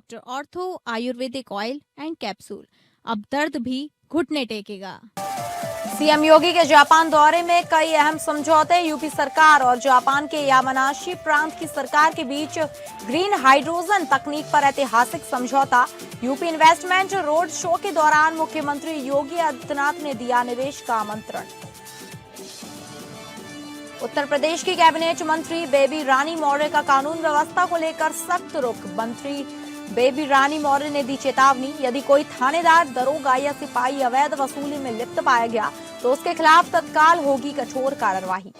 Doctor ortho Ayurvedic oil and capsule. अब दर्द भी घुटने टेकेगा। सीएम योगी के जापान दौरे में कई अहम समझौते। यूपी सरकार और जापान के यामानाशी प्रांत की सरकार के बीच ग्रीन हाइड्रोजन तकनीक पर ऐतिहासिक समझौता। यूपी इन्वेस्टमेंट रोड शो के दौरान मुख्यमंत्री योगी आदित्यनाथ ने दिया निवेश का आमंत्रण। उत्तर प्रदेश की कैबिनेट मंत्री बेबी रानी मौर्य का कानून व्यवस्था को लेकर सख्त रुख। मंत्री बेबी रानी मौर्य ने दी चेतावनी, यदि कोई थानेदार, दरोगा या सिपाही अवैध वसूली में लिप्त पाया गया तो उसके खिलाफ तत्काल होगी कठोर कार्रवाई।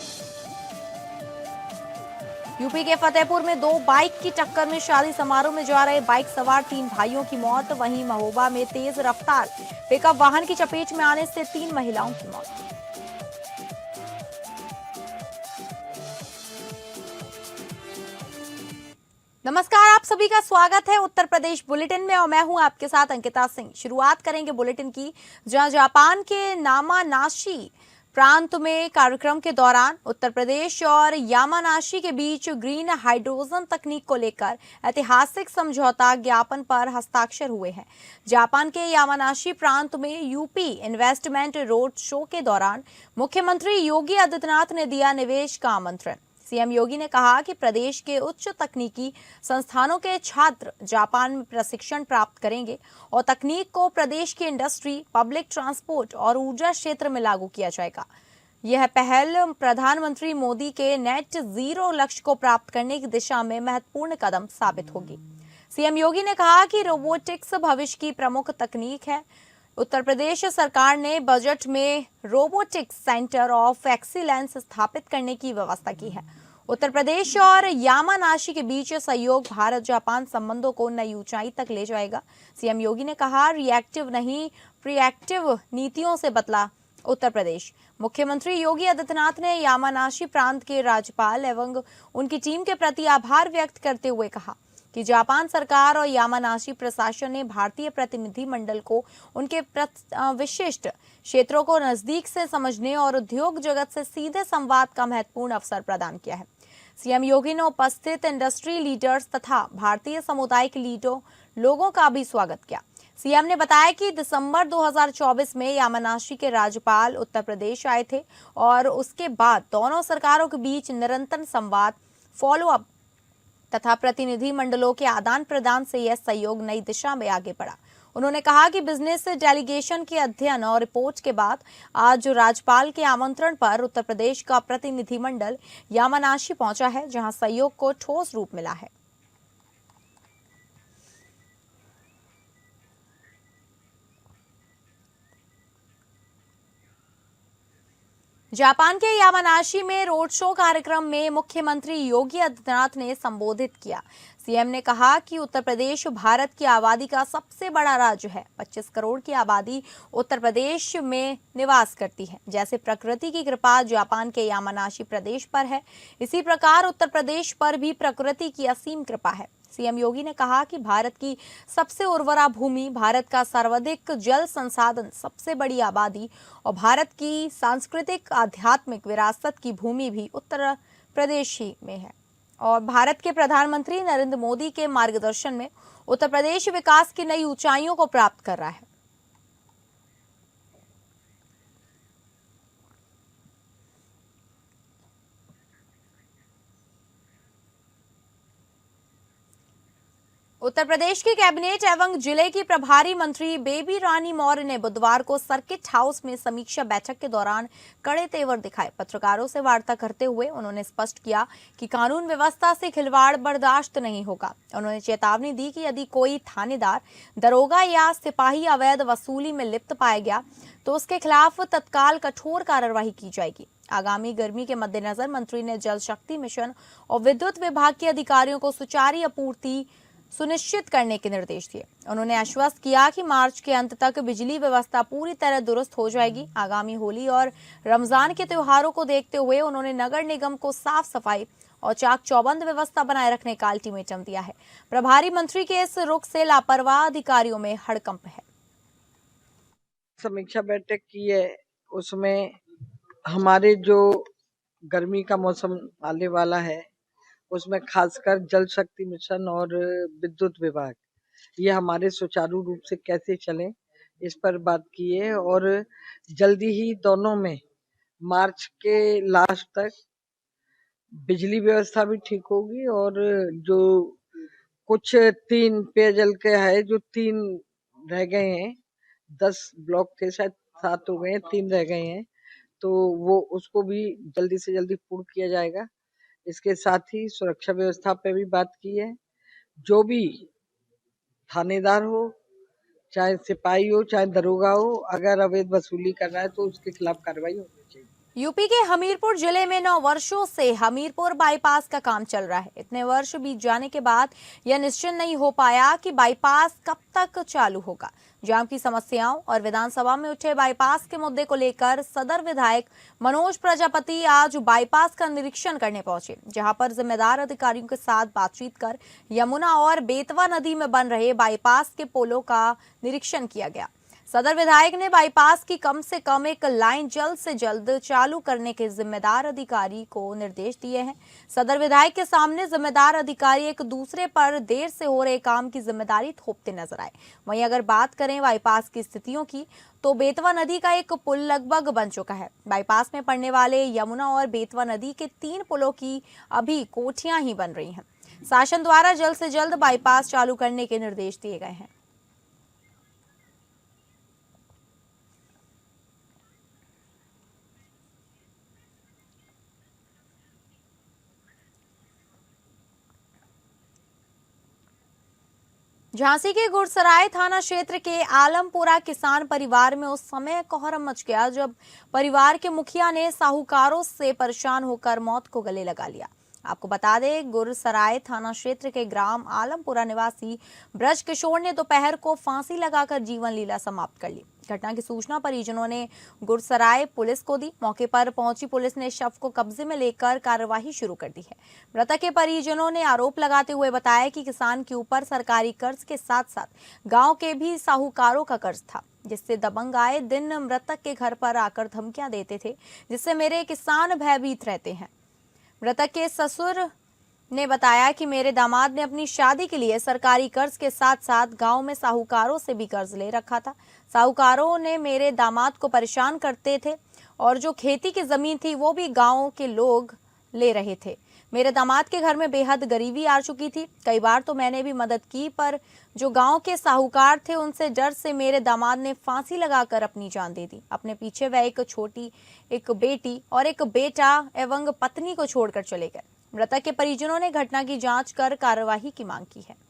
यूपी के फतेहपुर में 2 बाइक की टक्कर में शादी समारोह में जा रहे बाइक सवार 3 भाइयों की मौत। वहीं महोबा में तेज रफ्तार पिकअप वाहन की चपेट में आने से 3 महिलाओं की मौत। नमस्कार, आप सभी का स्वागत है उत्तर प्रदेश बुलेटिन में और मैं हूं आपके साथ अंकिता सिंह। शुरुआत करेंगे बुलेटिन की, जहां जापान के यामानाशी प्रांत में कार्यक्रम के दौरान उत्तर प्रदेश और यामानाशी के बीच ग्रीन हाइड्रोजन तकनीक को लेकर ऐतिहासिक समझौता ज्ञापन पर हस्ताक्षर हुए हैं। जापान के यामानाशी प्रांत में यूपी इन्वेस्टमेंट रोड शो के दौरान मुख्यमंत्री योगी आदित्यनाथ ने दिया निवेश का आमंत्रण। सीएम योगी ने कहा कि प्रदेश के उच्च तकनीकी संस्थानों के छात्र जापान में प्रशिक्षण प्राप्त करेंगे और तकनीक को प्रदेश की इंडस्ट्री, पब्लिक ट्रांसपोर्ट और ऊर्जा क्षेत्र में लागू किया जाएगा। यह पहल प्रधानमंत्री मोदी के नेट जीरो लक्ष्य को प्राप्त करने की दिशा में महत्वपूर्ण कदम साबित होगी। सीएम योगी ने कहा कि रोबोटिक्स भविष्य की प्रमुख तकनीक है। उत्तर प्रदेश सरकार ने बजट में रोबोटिक्स सेंटर ऑफ एक्सीलेंस स्थापित करने की व्यवस्था की है। उत्तर प्रदेश और यामानाशी के बीच सहयोग भारत जापान संबंधों को नई ऊंचाई तक ले जाएगा। सीएम योगी ने कहा, रिएक्टिव नहीं प्रिएक्टिव नीतियों से बदला उत्तर प्रदेश। मुख्यमंत्री योगी आदित्यनाथ ने यामानाशी प्रांत के राज्यपाल एवं उनकी टीम के प्रति आभार व्यक्त करते हुए कहा कि जापान सरकार और यामानाशी प्रशासन ने भारतीय प्रतिनिधि मंडल को उनके विशिष्ट क्षेत्रों को नजदीक से समझने और उद्योग जगत से सीधे संवाद का महत्वपूर्ण अवसर प्रदान किया है। सीएम योगी ने उपस्थित इंडस्ट्री लीडर्स तथा भारतीय समुदाय के लोगों का भी स्वागत किया। सीएम ने बताया कि दिसंबर 2024 में यामानाशी के राज्यपाल उत्तर प्रदेश आए थे और उसके बाद दोनों सरकारों के बीच निरंतर संवाद, फॉलो अप तथा प्रतिनिधि मंडलों के आदान प्रदान से यह सहयोग नई दिशा में आगे बढ़ा। उन्होंने कहा कि बिजनेस डेलीगेशन के अध्ययन और रिपोर्ट के बाद आज राज्यपाल के आमंत्रण पर उत्तर प्रदेश का प्रतिनिधिमंडल यामानाशी पहुंचा है, जहां सहयोग को ठोस रूप मिला है। जापान के यामानाशी में रोड शो कार्यक्रम में मुख्यमंत्री योगी आदित्यनाथ ने संबोधित किया। सीएम ने कहा कि उत्तर प्रदेश भारत की आबादी का सबसे बड़ा राज्य है। 25 करोड़ की आबादी उत्तर प्रदेश में निवास करती है। जैसे प्रकृति की कृपा जापान के यामानाशी प्रदेश पर है, इसी प्रकार उत्तर प्रदेश पर भी प्रकृति की असीम कृपा है। सीएम योगी ने कहा कि भारत की सबसे उर्वरा भूमि, भारत का सर्वाधिक जल संसाधन, सबसे बड़ी आबादी और भारत की सांस्कृतिक आध्यात्मिक विरासत की भूमि भी उत्तर प्रदेश ही में है। और भारत के प्रधानमंत्री नरेंद्र मोदी के मार्गदर्शन में उत्तर प्रदेश विकास की नई ऊंचाइयों को प्राप्त कर रहा है। उत्तर प्रदेश की कैबिनेट एवं जिले की प्रभारी मंत्री बेबी रानी मौर्य ने बुधवार को सर्किट हाउस में समीक्षा बैठक के दौरान कड़े तेवर दिखाए। पत्रकारों से वार्ता करते हुए उन्होंने स्पष्ट किया कि कानून व्यवस्था से खिलवाड़ बर्दाश्त नहीं होगा। उन्होंने चेतावनी दी कि यदि कोई थानेदार, दरोगा या सिपाही अवैध वसूली में लिप्त पाया गया तो उसके खिलाफ तत्काल कठोर कार्रवाई की जाएगी। आगामी गर्मी के मद्देनजर मंत्री ने जल शक्ति मिशन और विद्युत विभाग के अधिकारियों को सुचारू आपूर्ति सुनिश्चित करने के निर्देश दिए। उन्होंने आश्वस्त किया कि मार्च के अंत तक बिजली व्यवस्था पूरी तरह दुरुस्त हो जाएगी। आगामी होली और रमजान के त्योहारों को देखते हुए उन्होंने नगर निगम को साफ सफाई और चाक चौबंद व्यवस्था बनाए रखने का अल्टीमेटम दिया है। प्रभारी मंत्री के इस रुख से लापरवाह अधिकारियों में हड़कंप है। समीक्षा बैठक की है, उसमें हमारे जो गर्मी का मौसम आने वाला है उसमें खासकर जल शक्ति मिशन और विद्युत विभाग ये हमारे सुचारू रूप से कैसे चलें, इस पर बात की है। और जल्दी ही दोनों में मार्च के लास्ट तक बिजली व्यवस्था भी ठीक होगी, और जो कुछ 3 पेयजल के है, जो 3 रह गए हैं, 10 ब्लॉक थे शायद 7 हो गए हैं, 3 रह गए हैं, तो वो उसको भी जल्दी से जल्दी पूर्ण किया जाएगा। इसके साथ ही सुरक्षा व्यवस्था पे भी बात की है। जो भी थानेदार हो, चाहे सिपाही हो, चाहे दरोगा हो, अगर अवैध वसूली कर रहा है तो उसके खिलाफ कार्रवाई होनी चाहिए। यूपी के हमीरपुर जिले में 9 वर्षों से हमीरपुर बाईपास का काम चल रहा है। इतने वर्ष बीत जाने के बाद यह निश्चित नहीं हो पाया कि बाईपास कब तक चालू होगा। जाम की समस्याओं और विधानसभा में उठे बाईपास के मुद्दे को लेकर सदर विधायक मनोज प्रजापति आज बाईपास का निरीक्षण करने पहुंचे, जहां पर जिम्मेदार अधिकारियों के साथ बातचीत कर यमुना और बेतवा नदी में बन रहे बाईपास के पोलों का निरीक्षण किया गया। सदर विधायक ने बाईपास की कम से कम एक लाइन जल्द से जल्द चालू करने के जिम्मेदार अधिकारी को निर्देश दिए हैं। सदर विधायक के सामने जिम्मेदार अधिकारी एक दूसरे पर देर से हो रहे काम की जिम्मेदारी थोपते नजर आए। वहीं अगर बात करें बाईपास की स्थितियों की, तो बेतवा नदी का एक पुल लगभग बन चुका है। बाईपास में पड़ने वाले यमुना और बेतवा नदी के 3 पुलों की अभी कोठियां ही बन रही हैं। शासन द्वारा जल्द से जल्द बाईपास चालू करने के निर्देश दिए गए हैं। झांसी के गुरसराय थाना क्षेत्र के आलमपुरा किसान परिवार में उस समय कोहराम मच गया जब परिवार के मुखिया ने साहूकारों से परेशान होकर मौत को गले लगा लिया। आपको बता दें, गुरसराय थाना क्षेत्र के ग्राम आलमपुरा निवासी ब्रज किशोर ने दोपहर को फांसी लगाकर जीवन लीला समाप्त कर ली। घटना की सूचना परिजनों ने गुरसराय पुलिस को दी। मौके पर पहुंची पुलिस ने शव को कब्जे में लेकर कार्यवाही शुरू कर दी है। मृतक के परिजनों ने आरोप लगाते हुए बताया कि किसान के ऊपर सरकारी कर्ज के साथ साथ गांव के भी साहूकारों का कर्ज था, जिससे दबंग आए दिन मृतक के घर पर आकर धमकियां देते थे, जिससे मेरे किसान भयभीत रहते हैं। मृतक के ससुर ने बताया कि मेरे दामाद ने अपनी शादी के लिए सरकारी कर्ज के साथ साथ गांव में साहूकारों से भी कर्ज ले रखा था। साहूकारों ने मेरे दामाद को परेशान करते थे और जो खेती की जमीन थी वो भी गांव के लोग ले रहे थे। मेरे दामाद के घर में बेहद गरीबी आ चुकी थी। कई बार तो मैंने भी मदद की, पर जो गांव के साहूकार थे उनसे डर से मेरे दामाद ने फांसी लगाकर अपनी जान दे दी। अपने पीछे वह एक बेटी और एक बेटा एवं पत्नी को छोड़कर चले गए। मृतक के परिजनों ने घटना की जांच कर कार्यवाही की मांग की है।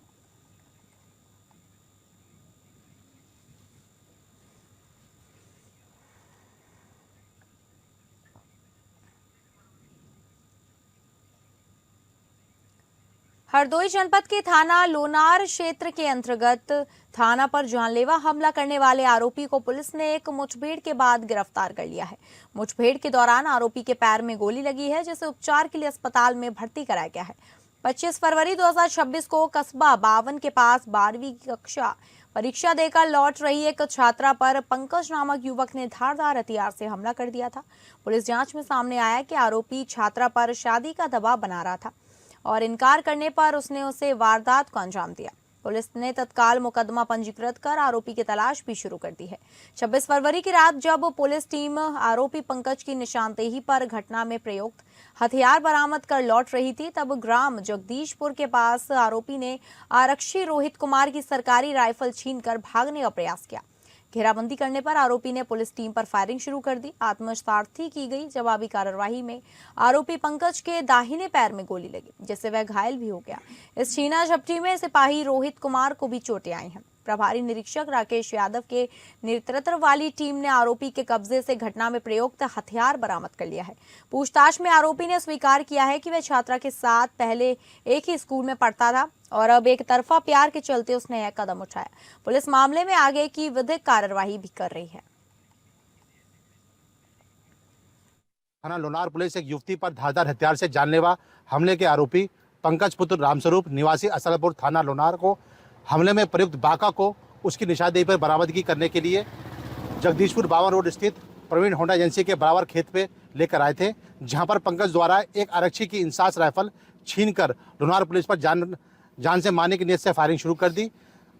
हरदोई जनपद के थाना लोनार क्षेत्र के अंतर्गत थाना पर जानलेवा हमला करने वाले आरोपी को पुलिस ने एक मुठभेड़ के बाद गिरफ्तार कर लिया है। मुठभेड़ के दौरान आरोपी के पैर में गोली लगी है, जिसे उपचार के लिए अस्पताल में भर्ती कराया गया है। 25 फरवरी 2026 को कस्बा 52 के पास 12वीं कक्षा परीक्षा देकर लौट रही एक छात्रा पर पंकज नामक युवक ने धारदार हथियार से हमला कर दिया था। पुलिस जांच में सामने आया कि आरोपी छात्रा पर शादी का दबाव बना रहा था और इनकार करने पर उसने उसे वारदात को अंजाम दिया। पुलिस ने तत्काल मुकदमा पंजीकृत कर आरोपी की तलाश भी शुरू कर दी है। 26 फरवरी की रात जब पुलिस टीम आरोपी पंकज की निशानदेही पर घटना में प्रयुक्त हथियार बरामद कर लौट रही थी, तब ग्राम जगदीशपुर के पास आरोपी ने आरक्षी रोहित कुमार की सरकारी राइफल छीनकर भागने का प्रयास किया। घेराबंदी करने पर आरोपी ने पुलिस टीम पर फायरिंग शुरू कर दी। आत्मसार्थी की गई जवाबी कार्रवाई में आरोपी पंकज के दाहिने पैर में गोली लगी, जिससे वह घायल भी हो गया। इस छीना झपटी में सिपाही रोहित कुमार को भी चोटें आई हैं। प्रभारी निरीक्षक राकेश यादव के नेतृत्व वाली टीम ने आरोपी के कब्जे से घटना में प्रयुक्त हथियार बरामद कर लिया है। पूछताछ में आरोपी ने स्वीकार किया है कि वह छात्रा के साथ पहले एक ही स्कूल में पढ़ता था और अब एक तरफा प्यार के चलते उसने यह कदम उठाया। पुलिस मामले में आगे की विधिक कार्यवाही भी कर रही है। थाना लोनार पुलिस एक युवती पर धारदार हथियार से जानलेवा हमले के आरोपी पंकज पुत्र रामस्वरूप निवासी असलपुर थाना लोनार को हमले में प्रयुक्त बाका को उसकी निशानदेही पर बरामदगी करने के लिए जगदीशपुर 52 रोड स्थित प्रवीण होंडा एजेंसी के बराबर खेत पे लेकर आए थे, जहां पर पंकज द्वारा एक आरक्षी की इंसास राइफल छीनकर लोनार पुलिस पर जान से मारने की नीयत से फायरिंग शुरू कर दी।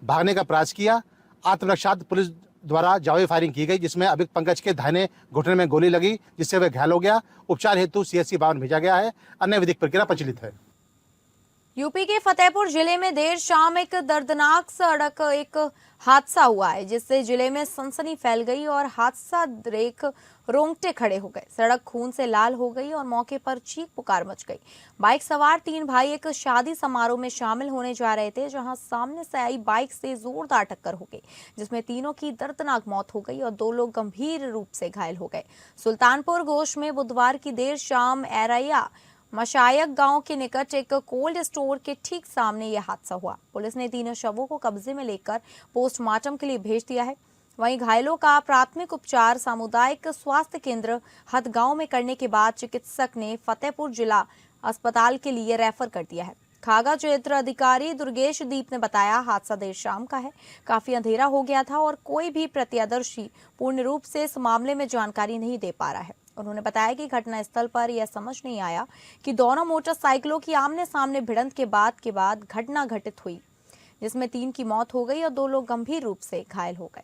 भागने का प्रयास किया। आत्मरक्षार्थ पुलिस द्वारा जवाबी फायरिंग की गई, जिसमें अभियुक्त पंकज के दाहिने घुटने में गोली लगी, जिससे वह घायल हो गया। उपचार हेतु CHC बावन भेजा गया है। अन्य विधिक प्रक्रिया प्रचलित है। यूपी के फतेहपुर जिले में देर शाम एक दर्दनाक सड़क एक हादसा हुआ है, जिससे जिले में सनसनी फैल गई और हादसा देख रोंगटे खड़े हो गए। सड़क खून से लाल हो गई और मौके पर चीख पुकार मच गई। बाइक सवार 3 भाई एक शादी समारोह में शामिल होने जा रहे थे, जहां सामने से आई बाइक से जोरदार टक्कर हो गई, जिसमें तीनों की दर्दनाक मौत हो गई और 2 लोग गंभीर रूप से घायल हो गए। सुल्तानपुर घोष में बुधवार की देर शाम एरैया मशायक गांव के निकट एक कोल्ड स्टोर के ठीक सामने यह हादसा हुआ। पुलिस ने तीनों शवों को कब्जे में लेकर पोस्टमार्टम के लिए भेज दिया है। वहीं घायलों का प्राथमिक उपचार सामुदायिक स्वास्थ्य केंद्र हथगांव में करने के बाद चिकित्सक ने फतेहपुर जिला अस्पताल के लिए रेफर कर दिया है। खागा क्षेत्र अधिकारी दुर्गेश दीप ने बताया, हादसा देर शाम का है। काफी अंधेरा हो गया था और कोई भी प्रत्यक्षदर्शी पूर्ण रूप से इस मामले में जानकारी नहीं दे पा रहा है। उन्होंने बताया कि घटनास्थल पर यह समझ नहीं आया कि दोनों मोटरसाइकिलों की आमने सामने भिड़ंत के बाद घटना घटित हुई, जिसमें 3 की मौत हो गई और 2 लोग गंभीर रूप से घायल हो गए।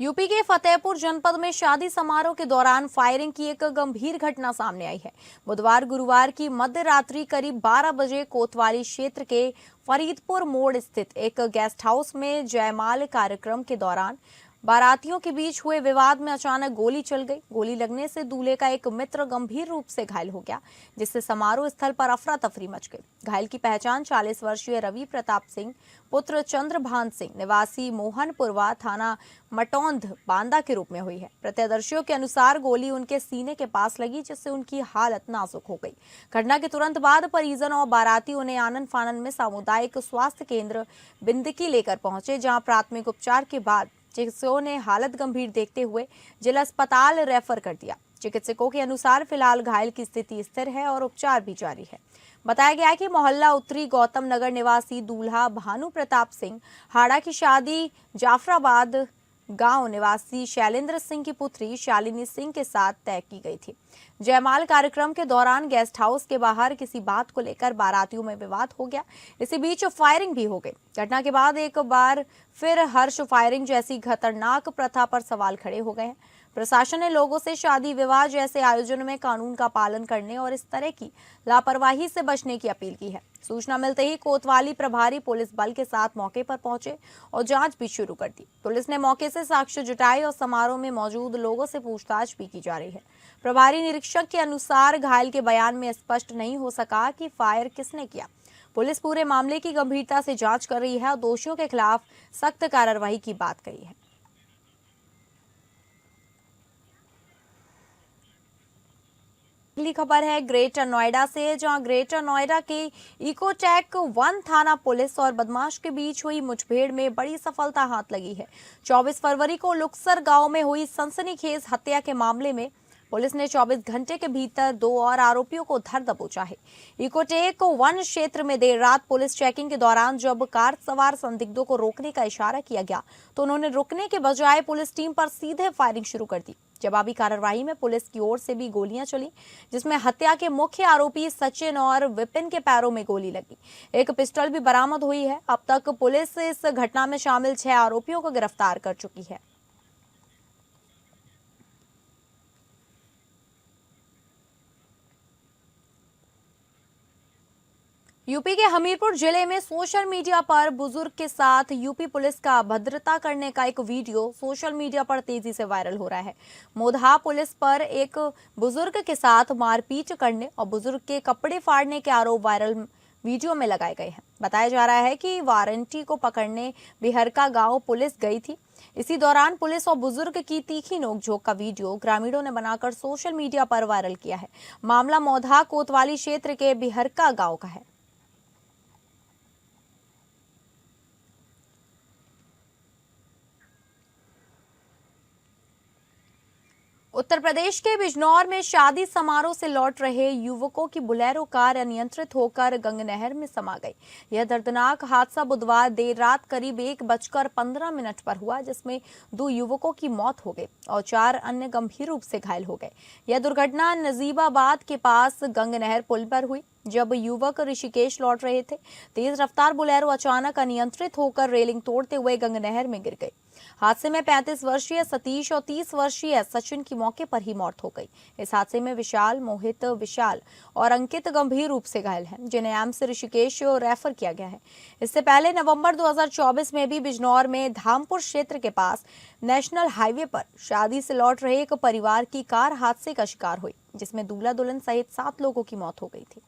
यूपी के फतेहपुर जनपद में शादी समारोह के दौरान फायरिंग की एक गंभीर घटना सामने आई है। बुधवार गुरुवार की मध्य रात्रि करीब 12 बजे कोतवाली क्षेत्र के फरीदपुर मोड़ स्थित एक गेस्ट हाउस में जयमाल कार्यक्रम के दौरान बारातियों के बीच हुए विवाद में अचानक गोली चल गई। गोली लगने से दूल्हे का एक मित्र गंभीर रूप से घायल हो गया, जिससे समारोह स्थल पर अफरा तफरी मच गई। घायल की पहचान 40 वर्षीय रवि प्रताप सिंह पुत्र चंद्रभान सिंह निवासी मोहनपुरवा थाना मटौंध बांदा के रूप में हुई है। प्रत्यक्षदर्शियों के अनुसार गोली उनके सीने के पास लगी, जिससे उनकी हालत नाजुक हो गई। घटना के तुरंत बाद परिजन और बारातियों ने आनन फानन में सामुदायिक स्वास्थ्य केंद्र बिंदकी लेकर पहुंचे, जहां प्राथमिक उपचार के बाद चिकित्सकों ने हालत गंभीर देखते हुए जिला अस्पताल रेफर कर दिया। चिकित्सकों के अनुसार फिलहाल घायल की स्थिति स्थिर है और उपचार भी जारी है। बताया गया है कि मोहल्ला उत्तरी गौतम नगर निवासी दूल्हा भानु प्रताप सिंह हाड़ा की शादी जाफराबाद गांव निवासी शैलेंद्र सिंह की पुत्री शालिनी सिंह के साथ तय की गई थी। जयमाल कार्यक्रम के दौरान गेस्ट हाउस के बाहर किसी बात को लेकर बारातियों में विवाद हो गया। इसी बीच फायरिंग भी हो गई। घटना के बाद एक बार फिर हर्ष फायरिंग जैसी खतरनाक प्रथा पर सवाल खड़े हो गए हैं। प्रशासन ने लोगों से शादी विवाह जैसे आयोजन में कानून का पालन करने और इस तरह की लापरवाही से बचने की अपील की है। सूचना मिलते ही कोतवाली प्रभारी पुलिस बल के साथ मौके पर पहुंचे और जांच भी शुरू कर दी। पुलिस ने मौके से साक्ष्य जुटाए और समारोह में मौजूद लोगों से पूछताछ भी की जा रही है। प्रभारी निरीक्षक के अनुसार घायल के बयान में स्पष्ट नहीं हो सका कि फायर किसने किया। पुलिस पूरे मामले की गंभीरता से जांच कर रही है और दोषियों के खिलाफ सख्त कार्रवाई की बात कही है। अगली खबर है ग्रेटर नोएडा से, जहां ग्रेटर नोएडा के इकोटेक 1 थाना पुलिस और बदमाश के बीच हुई मुठभेड़ में बड़ी सफलता हाथ लगी है। 24 फरवरी को लुक्सर गांव में हुई सनसनीखेज हत्या के मामले में पुलिस ने 24 घंटे के भीतर 2 और आरोपियों को धर दबोचा है। इकोटेक 1 क्षेत्र में देर रात पुलिस चेकिंग के दौरान जब कार सवार संदिग्धों को रोकने का इशारा किया गया तो उन्होंने रुकने के बजाय पुलिस टीम पर सीधे फायरिंग शुरू कर दी। जवाबी कार्रवाई में पुलिस की ओर से भी गोलियां चली, जिसमें हत्या के मुख्य आरोपी सचिन और विपिन के पैरों में गोली लगी। एक पिस्टल भी बरामद हुई है। अब तक पुलिस इस घटना में शामिल 6 आरोपियों को गिरफ्तार कर चुकी है। यूपी के हमीरपुर जिले में सोशल मीडिया पर बुजुर्ग के साथ यूपी पुलिस का अभद्रता करने का एक वीडियो सोशल मीडिया पर तेजी से वायरल हो रहा है। मोधा पुलिस पर एक बुजुर्ग के साथ मारपीट करने और बुजुर्ग के कपड़े फाड़ने के आरोप वायरल वीडियो में लगाए गए हैं। बताया जा रहा है कि वारंटी को पकड़ने बिहरका गांव पुलिस गई थी। इसी दौरान पुलिस और बुजुर्ग की तीखी नोकझोंक का वीडियो ग्रामीणों ने बनाकर सोशल मीडिया पर वायरल किया है। मामला मोधा कोतवाली क्षेत्र के बिहरका गांव का है। उत्तर प्रदेश के बिजनौर में शादी समारोह से लौट रहे युवकों की बोलेरो कार अनियंत्रित होकर गंग नहर में समा गई। यह दर्दनाक हादसा बुधवार देर रात करीब 1:15 पर हुआ, जिसमें 2 युवकों की मौत हो गई और 4 अन्य गंभीर रूप से घायल हो गए। यह दुर्घटना नजीबाबाद के पास गंग नहर पुल पर हुई, जब युवक ऋषिकेश लौट रहे थे। तेज रफ्तार बोलेरो अचानक अनियंत्रित होकर रेलिंग तोड़ते हुए गंग नहर में गिर गई। हादसे में 35 वर्षीय सतीश और 30 वर्षीय सचिन की मौके पर ही मौत हो गई। इस हादसे में विशाल, मोहित, विशाल और अंकित गंभीर रूप से घायल हैं, जिन्हें एम्स ऋषिकेश रेफर किया गया है। इससे पहले नवंबर 2024 में भी बिजनौर में धामपुर क्षेत्र के पास नेशनल हाईवे पर शादी से लौट रहे एक परिवार की कार हादसे का शिकार हुई, जिसमें दूल्हा दुल्हन सहित 7 लोगों की मौत हो गई थी।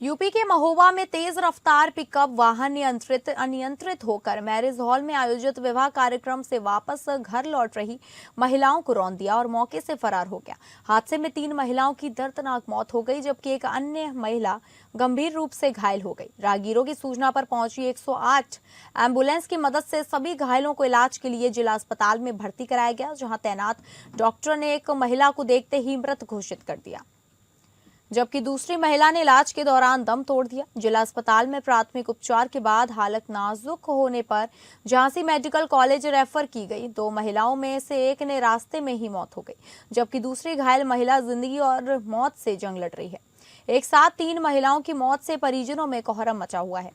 यूपी के महोबा में तेज रफ्तार पिकअप वाहन अनियंत्रित होकर मैरिज हॉल में आयोजित विवाह कार्यक्रम से वापस घर लौट रही महिलाओं को रौंद दिया और मौके से फरार हो गया। हादसे में 3 महिलाओं की दर्दनाक मौत हो गई, जबकि एक अन्य महिला गंभीर रूप से घायल हो गई। राहगीरों की सूचना पर पहुंची 108 एम्बुलेंस की मदद से सभी घायलों को इलाज के लिए जिला अस्पताल में भर्ती कराया गया, जहां तैनात डॉक्टर ने एक महिला को देखते ही मृत घोषित कर दिया, जबकि दूसरी महिला ने इलाज के दौरान दम तोड़ दिया। जिला अस्पताल में प्राथमिक उपचार के बाद हालत नाजुक होने पर झांसी मेडिकल कॉलेज रेफर की गई। 2 महिलाओं में से एक ने रास्ते में ही मौत हो गई, जबकि दूसरी घायल महिला जिंदगी और मौत से जंग लड़ रही है। एक साथ 3 महिलाओं की मौत से परिजनों में कोहराम मचा हुआ है।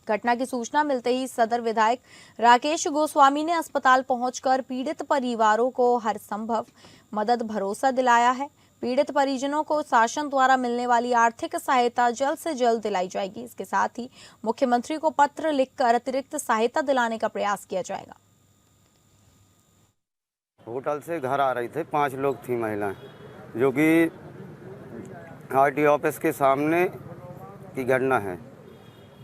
घटना की सूचना मिलते ही सदर विधायक राकेश गोस्वामी ने अस्पताल पहुंचकर पीड़ित परिवारों को हर संभव मदद भरोसा दिलाया है। पीड़ित परिजनों को शासन द्वारा मिलने वाली आर्थिक सहायता जल्द से जल्द दिलाई जाएगी। इसके साथ ही मुख्यमंत्री को पत्र लिखकर अतिरिक्त सहायता दिलाने का प्रयास किया जाएगा। होटल से घर आ रही थे, 5 लोग थी महिलाएं, जो कि आरटीओ ऑफिस के सामने की घटना है।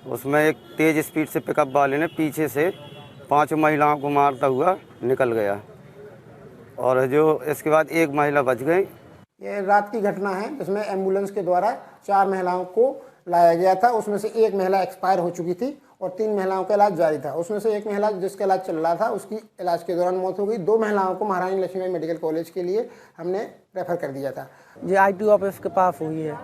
उसमें एक तेज स्पीड से पिकअप वाले ने पीछे से 5 महिलाओं को मारता हुआ निकल गया और जो इसके बाद एक महिला बच गई। ये रात की घटना है, जिसमें एम्बुलेंस के द्वारा 4 महिलाओं को लाया गया था। उसमें से एक महिला एक्सपायर हो चुकी थी और 3 महिलाओं का इलाज जारी था। उसमें से एक महिला जिसका इलाज चल रहा था, उसकी इलाज के दौरान मौत हो गई। 2 महिलाओं को महारानी लक्ष्मीबाई मेडिकल कॉलेज के लिए हमने रेफर कर दिया था। ये आरटीओ ऑफिस के पास हुई है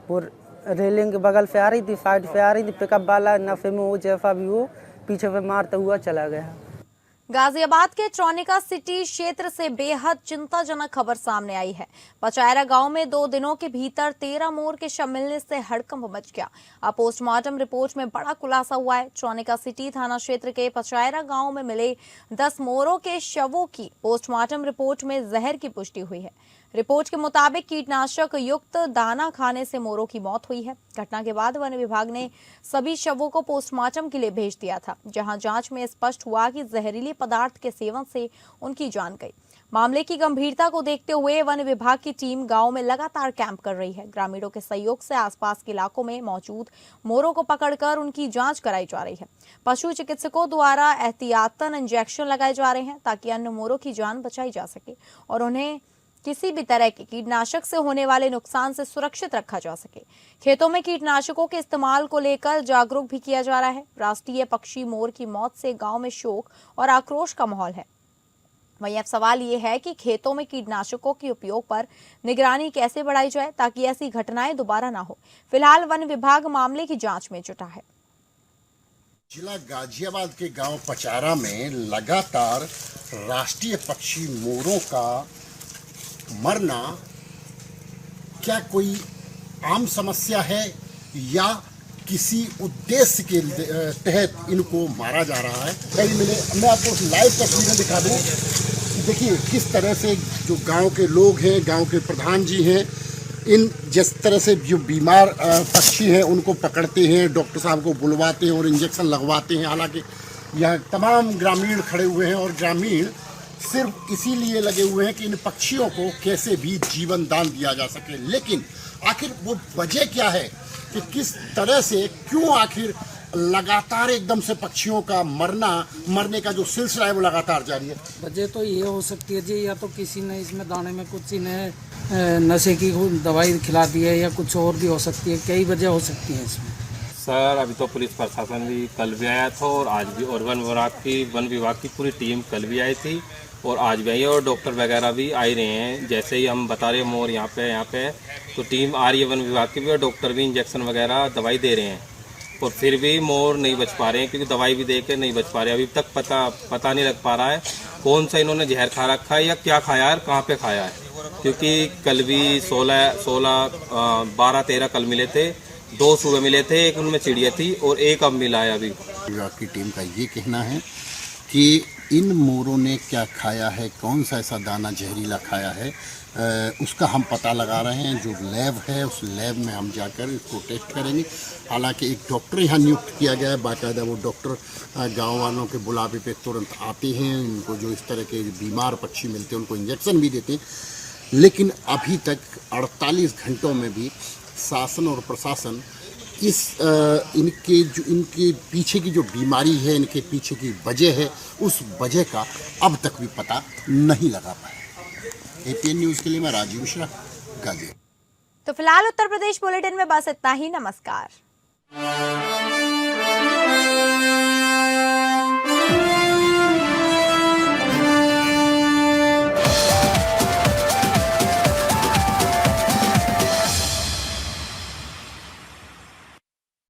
और रेलिंग के बगल से आ रही थी, साइड से आ रही थी। पिकअप वाला नफे में हो जैसा भी हो, पीछे पे मारता हुआ चला गया। गाजियाबाद के ट्रोनिका सिटी क्षेत्र से बेहद चिंताजनक खबर सामने आई है। पचायरा गांव में 2 दिनों के भीतर 13 मोर के शव मिलने से हड़कंप मच गया। अब पोस्टमार्टम रिपोर्ट में बड़ा खुलासा हुआ है। ट्रोनिका सिटी थाना क्षेत्र के पचायरा गांव में मिले 10 मोरों के शवों की पोस्टमार्टम रिपोर्ट में जहर की पुष्टि हुई है। रिपोर्ट के मुताबिक कीटनाशक युक्त दाना खाने से मोरों की मौत हुई है। घटना के बाद वन विभाग ने सभी शवों को पोस्टमार्टम के लिए भेज दिया था, जहां जांच में स्पष्ट हुआ कि जहरीले पदार्थ के सेवन से उनकी जान गई। मामले की गंभीरता को देखते हुए वन विभाग की टीम गांव में लगातार कैंप कर रही है। ग्रामीणों के सहयोग से आसपास के इलाकों में मौजूद मोरों को पकड़कर उनकी जांच कराई जा रही है। पशु चिकित्सकों द्वारा एहतियातन इंजेक्शन लगाए जा रहे हैं, ताकि अन्य मोरों की जान बचाई जा सके और उन्हें किसी भी तरह के कीटनाशक से होने वाले नुकसान से सुरक्षित रखा जा सके। खेतों में कीटनाशकों के इस्तेमाल को लेकर जागरूक भी किया जा रहा है। राष्ट्रीय पक्षी मोर की मौत से गांव में शोक और आक्रोश का माहौल है। वहीं अब सवाल ये है कि खेतों में कीटनाशकों के उपयोग पर निगरानी कैसे बढ़ाई जाए, ताकि ऐसी घटनाएं दोबारा ना हो। फिलहाल वन विभाग मामले की जांच में जुटा है। जिला गाजियाबाद के गांव पचारा में लगातार राष्ट्रीय पक्षी मोरों का मरना क्या कोई आम समस्या है या किसी उद्देश्य के तहत इनको मारा जा रहा है? कई मिले, मैं आपको लाइव तस्वीरें दिखा दूं। देखिए किस तरह से जो गांव के लोग हैं, गांव के प्रधान जी हैं, इन जिस तरह से जो बीमार पक्षी हैं उनको पकड़ते हैं, डॉक्टर साहब को बुलवाते हैं और इंजेक्शन लगवाते हैं। हालांकि यह तमाम ग्रामीण खड़े हुए हैं और ग्रामीण सिर्फ इसीलिए लगे हुए हैं कि इन पक्षियों को कैसे भी जीवन दान दिया जा सके। लेकिन आखिर वो वजह क्या है कि किस तरह से, क्यों आखिर लगातार एकदम से पक्षियों का मरने का जो सिलसिला है वो लगातार जारी है? वजह तो ये हो सकती है जी, या तो किसी ने इसमें दाने में कुछ इन्हें नशे की दवाई खिला दी है, या कुछ और भी हो सकती है। कई वजह हो सकती है इसमें। सर अभी तो पुलिस प्रशासन भी कल भी आया था और आज भी, और वन विभाग की पूरी टीम कल भी आई थी और आज भी आई है, और डॉक्टर वगैरह भी आ ही रहे हैं। जैसे ही हम बता रहे हैं मोर यहाँ पे तो टीम आ रही है वन विभाग की भी, और डॉक्टर भी इंजेक्शन वगैरह दवाई दे रहे हैं, और फिर भी मोर नहीं बच पा रहे हैं क्योंकि दवाई भी दे के नहीं बच पा रहे। अभी तक पता नहीं लग पा रहा है कौन सा इन्होंने जहर खा रखा है या क्या खाया है, कहाँ पे खाया है, क्योंकि कल भी 12-13 कल मिले थे, 2 सुबह मिले थे, एक उनमें चिड़िया थी और एक अब मिला है। अभी विभाग की टीम का ये कहना है कि इन मोरों ने क्या खाया है, कौन सा ऐसा दाना जहरीला खाया है, उसका हम पता लगा रहे हैं। जो लैब है उस लैब में हम जाकर इसको टेस्ट करेंगे। हालांकि एक डॉक्टर यहाँ नियुक्त किया गया है, बाकायदा वो डॉक्टर गांव वालों के बुलावे पे तुरंत आते हैं, इनको जो इस तरह के बीमार पक्षी मिलते हैं उनको इंजेक्शन भी देते हैं। लेकिन अभी तक 48 घंटों में भी शासन और प्रशासन इनके पीछे की जो बीमारी है, इनके पीछे की वजह है, उस वजह का अब तक भी पता नहीं लगा पाया। एपीएन न्यूज़ के लिए मैं राजीव मिश्रा, गाजियाबाद। तो फिलहाल उत्तर प्रदेश बुलेटिन में बस इतना ही। नमस्कार।